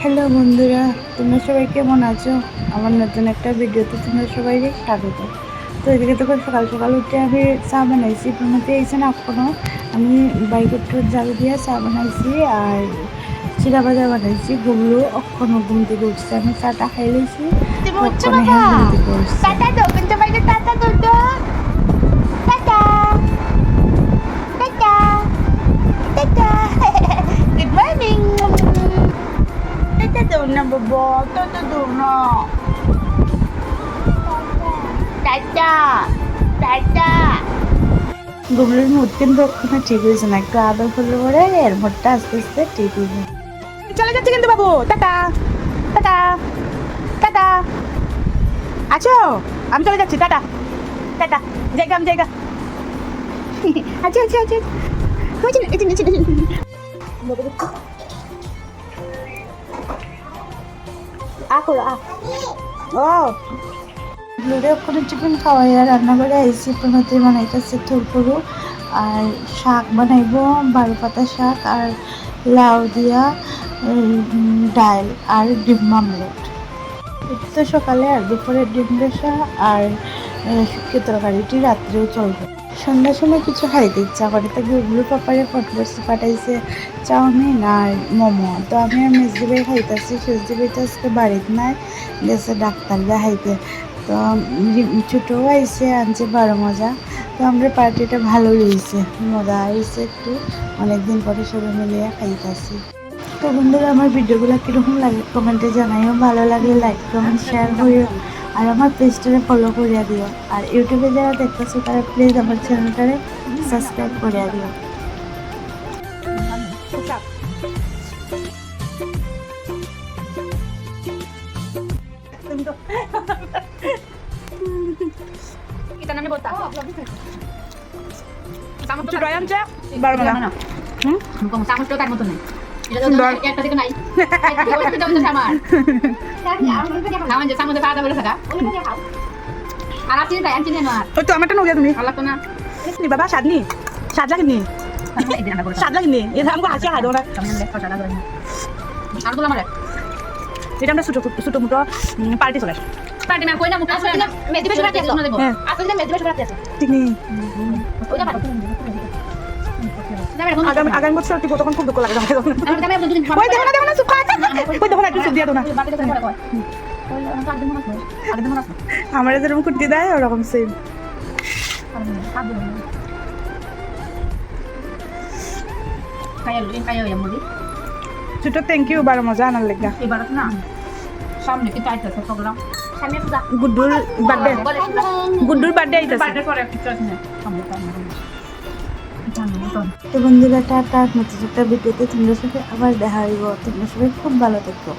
Hello বন্ধুরা, তোমরা সবাই কেমন আছো? আমার নতুন একটা ভিডিওতে তোমরা সবাইকে স্বাগত। তো এদিকে তো সকাল সকাল উঠে আমি চা বানাইছি, প্রণতি আইছে না এখনও। আমি বাইকের জাল দিয়ে চা বানাইছি আর চিরা ভাজা বানাইছি। গুগলু অক্ষণও ঘুম থেকে উঠছে, আমি চাটা খাই লইছি, তখন ঘুম থেকে উঠছে। Good morning. Tata daw na babo. Tata daw na. Tata. Tata. গুগলুর মুড কিন্তু ওখানে ঠিক হয়েছে না, একটু আদর করলে পরে এর মুডটা আস্তে আস্তে ঠিক হয়েছে। চলে যাচ্ছে কিন্তু বাবু। Tata tata tata. আছো? আমি চলে যাচ্ছি। Tata tata. জায়গা আমি জায়গা। আচ্ছা আচ্ছা আচ্ছা। লুড়ে ওখানে টিফিন খাওয়াই আর রান্না করে আইসি। প্রণতি বানাইতেছে থুরপুরু আর শাক বানাইবো, বারো পাতা শাক আর লাউ দিয়া ডাল আর ডিম আমলেট। তো সকালে আর দুপুরে ডিম কষা আর শুটকি তরকারিটি রাত্রেও চলবে। সন্ধ্যার সময় কিছু খাইতে ইচ্ছা করে, তো গুগলু পাপারে পাঠাইছে চাউমিন আর মোমো। তো আমি আর মেজদিবাই খাইতেছি, সেজদিবাই তো আজকে বাড়িতে নাই, গেছে ডাক্তার দেখাইতে। তো ছোটও আইসে, আনছে 12 মজা। তো আমরা পার্টিটা ভালোই হয়েছে, মজা হয়েছে একটু, অনেকদিন পরে সবাই মিলিয়ে খাইতেছি। তো বন্ধুরা, আমার ভিডিওগুলো কীরকম লাগে কমেন্টে জানাইও, ভালো লাগলে লাইক কমেন্ট শেয়ার করিও আর আমার পেজটারে ফলো করিয়া দিও। আর ইউটিউবে যারা দেখতেছো তারা প্লিজ আমার চ্যানেলটারে সাবস্ক্রাইব করিয়া দিও। বাবা সাদনি সাদ লাগেনি সাদ লাগেনি এটা আমাকে হাসি হাই দোনা এটা আমরা ছোট ছোট মোটো পার্টি চলে পার্টি না কই না মুখ আসলে না মেদি বেশি পার্টি আছে না দেব আসলে মেদি বেশি পার্টি আছে ঠিক নেই ওইটা পারো আগামী বছর তুই তখন খুব দুঃখ লাগে ওই দেখো না চুপ কর ওই দেখো না একটু চুপ দিয়া দাও না আমার যেরকম কুর্তি দেয় ওরকম সেম ছোট থ্যাংক ইউ 12 মজা আনার লেগা সামনে কি চাইতেছে প্রোগ্রাম গুড্ডুর বার্থডে আইতাছে। তো বন্ধুরা, টাটা। নতুন একটা ভিডিওতে তোমরা সবাই আবার দেখা হইব। তোমরা সবাই খুব ভালো থাকো।